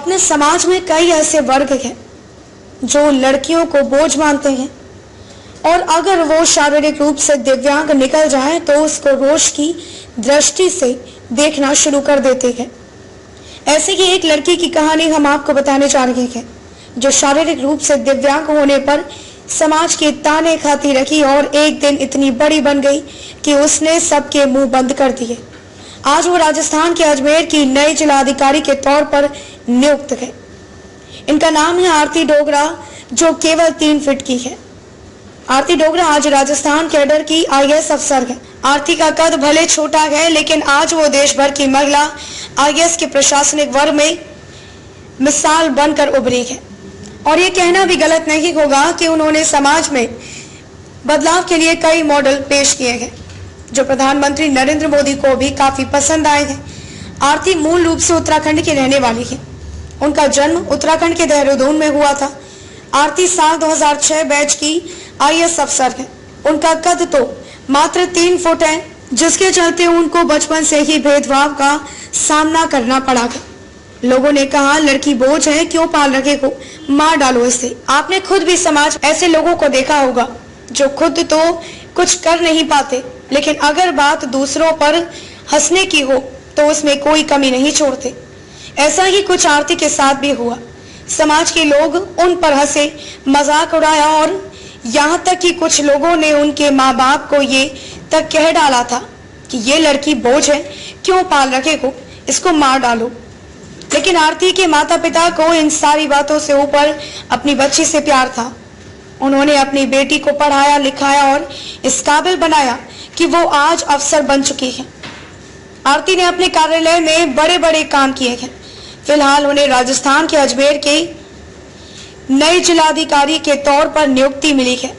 अपने समाज में कई ऐसे वर्ग हैं जो लड़कियों को बोझ मानते हैं और अगर वो शारीरिक रूप से दिव्यांग निकल जाए तो उसको रोष की दृष्टि से देखना शुरू कर देते हैं। ऐसे ही एक लड़की की कहानी हम आपको बताने जा रहे हैं जो शारीरिक रूप से दिव्यांग होने पर समाज के ताने खाती रही और एक दिन इतनी बड़ी बन गई कि उसने सबके मुंह बंद कर दिए। आज वो राजस्थान के अजमेर की नई जिलाधिकारी के तौर पर नियुक्त है। इनका नाम है आरती डोगरा, जो केवल 3 फीट की है। आरती डोगरा आज राजस्थान कैडर की IAS अफसर है। आरती का कद भले छोटा है लेकिन आज वो देश भर की महिला IAS के प्रशासनिक वर्ग में मिसाल बनकर उभरी है और ये कहना भी गलत नहीं होगा कि उन्होंने समाज में बदलाव के लिए कई मॉडल पेश किए हैं जो प्रधानमंत्री नरेंद्र मोदी को भी काफी पसंद आए हैं। आरती मूल रूप से उत्तराखंड की रहने वाली है। उनका जन्म उत्तराखंड के देहरादून में हुआ था। आरती साल 2006 बैच की IAS अफसर है। उनका कद तो मात्र 3 फुट है, जिसके चलते उनको बचपन से ही भेदभाव का सामना करना पड़ा था। लोगों ने कहा लड़की बोझ है, क्यों पाल रखे हो, मार डालो इसे। आपने खुद भी समाज ऐसे लोगों को देखा होगा जो खुद तो कुछ कर नहीं पाते लेकिन अगर बात दूसरों पर हंसने की हो तो उसमें कोई कमी नहीं छोड़ते। ऐसा ही कुछ आरती के साथ भी हुआ। समाज के लोग उन पर हंसे, मजाक उड़ाया और यहाँ तक कि कुछ लोगों ने उनके माँ बाप को ये तक कह डाला था कि ये लड़की बोझ है, क्यों पाल रखे हो, इसको मार डालो। लेकिन आरती के माता पिता को इन सारी बातों से ऊपर अपनी बच्ची से प्यार था। उन्होंने अपनी बेटी को पढ़ाया लिखाया और इस काबिल बनाया कि वो आज अफसर बन चुकी है। आरती ने अपने कार्यालय में बड़े बड़े काम किए हैं। फिलहाल उन्हें राजस्थान के अजमेर के नई जिलाधिकारी के तौर पर नियुक्ति मिली है।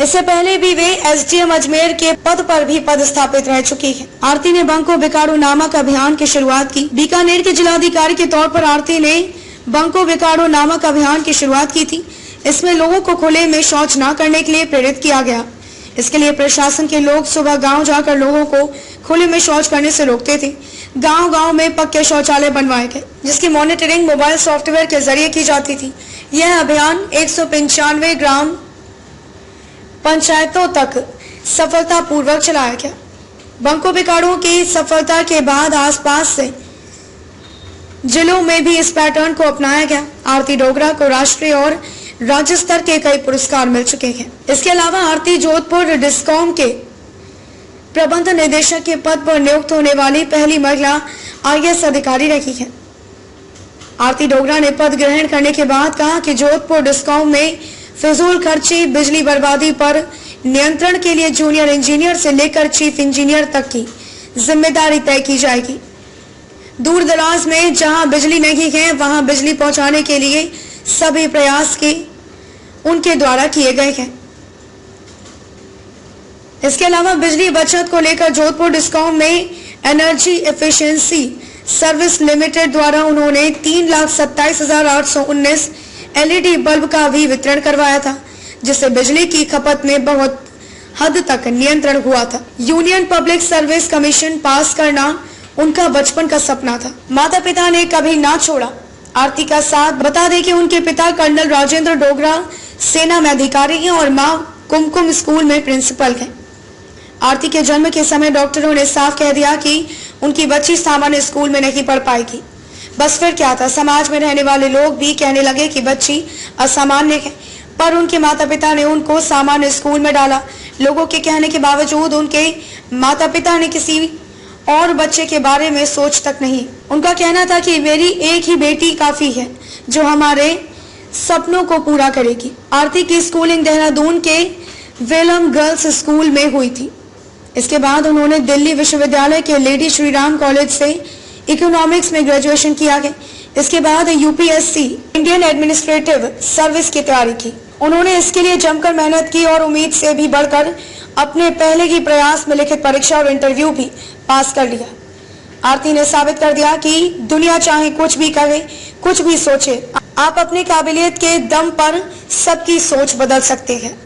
इससे पहले भी वे SDM अजमेर के पद पर भी पदस्थापित रह चुकी है। आरती ने बंको बिकाड़ो नामक अभियान की शुरुआत की। बीकानेर के जिलाधिकारी के तौर पर आरती ने बंको बिकाड़ो नामक अभियान की शुरुआत की थी। इसमें लोगों को खुले में शौच न करने के लिए प्रेरित किया गया। इसके लिए प्रशासन के लोग सुबह गांव जाकर लोगों को खुले में शौच करने से रोकते थे। गांव-गांव में पक्के शौचालय बनवाए गए जिसकी मॉनिटरिंग मोबाइल सॉफ्टवेयर के जरिए की जाती थी। यह अभियान 195 ग्राम पंचायतों तक सफलतापूर्वक चलाया गया। बंको बिकाड़ो की सफलता के बाद आसपास से जिलों में भी इस पैटर्न को अपनाया गया। आरती डोगरा को राष्ट्रीय और राज्य स्तर के कई पुरस्कार मिल चुके हैं। इसके अलावा आरती जोधपुर डिस्कॉम के प्रबंध निदेशक के पद पर नियुक्त होने वाली पहली महिला IAS अधिकारी रही है। आरती डोगरा ने पद ग्रहण करने के बाद कहा कि जोधपुर डिस्कॉम में फिजूल खर्ची, बिजली बर्बादी पर नियंत्रण के लिए जूनियर इंजीनियर से लेकर चीफ इंजीनियर तक की जिम्मेदारी तय की जाएगी। दूर दराज में जहां बिजली नहीं है वहां बिजली पहुंचाने के लिए सभी प्रयास के उनके द्वारा किए गए हैं। इसके अलावा बिजली बचत को लेकर जोधपुर डिस्कॉम में एनर्जी एफिशिएंसी सर्विस लिमिटेड द्वारा उन्होंने 3,27,819 LED बल्ब का भी वितरण करवाया था, जिससे बिजली की खपत में बहुत हद तक नियंत्रण हुआ था। यूनियन पब्लिक सर्विस कमीशन पास करना उनका बचपन का सपना था। माता पिता ने कभी ना छोड़ा आरती का साथ। बता दें कि उनके पिता कर्नल राजेंद्र डोगरा सेना में अधिकारी हैं और मां कुमकुम स्कूल में प्रिंसिपल हैं। आरती के जन्म के समय डॉक्टरों ने साफ कह दिया कि उनकी बच्ची सामान्य स्कूल में नहीं पढ़ पाएगी। बस फिर क्या था, समाज में रहने वाले लोग भी कहने लगे कि बच्ची असामान्य है, पर उनके माता पिता ने उनको सामान्य स्कूल में डाला। लोगों के कहने के बावजूद उनके माता पिता ने किसी और बच्चे के बारे में सोच तक नहीं। उनका कहना था कि मेरी एक ही बेटी काफी है जो हमारे सपनों को पूरा करेगी। आरती की स्कूलिंग देहरादून के वेलम गर्ल्स स्कूल में हुई थी। इसके बाद उन्होंने दिल्ली विश्वविद्यालय के लेडी श्रीराम कॉलेज से इकोनॉमिक्स में ग्रेजुएशन किया है। इसके बाद UPSC इंडियन एडमिनिस्ट्रेटिव सर्विस की तैयारी की। उन्होंने इसके लिए जमकर मेहनत की और उम्मीद से भी बढ़कर अपने पहले ही प्रयास में लिखित परीक्षा और इंटरव्यू भी पास कर लिया। आरती ने साबित कर दिया कि दुनिया चाहे कुछ भी कहे, कुछ भी सोचे, आप अपनी काबिलियत के दम पर सबकी सोच बदल सकते हैं।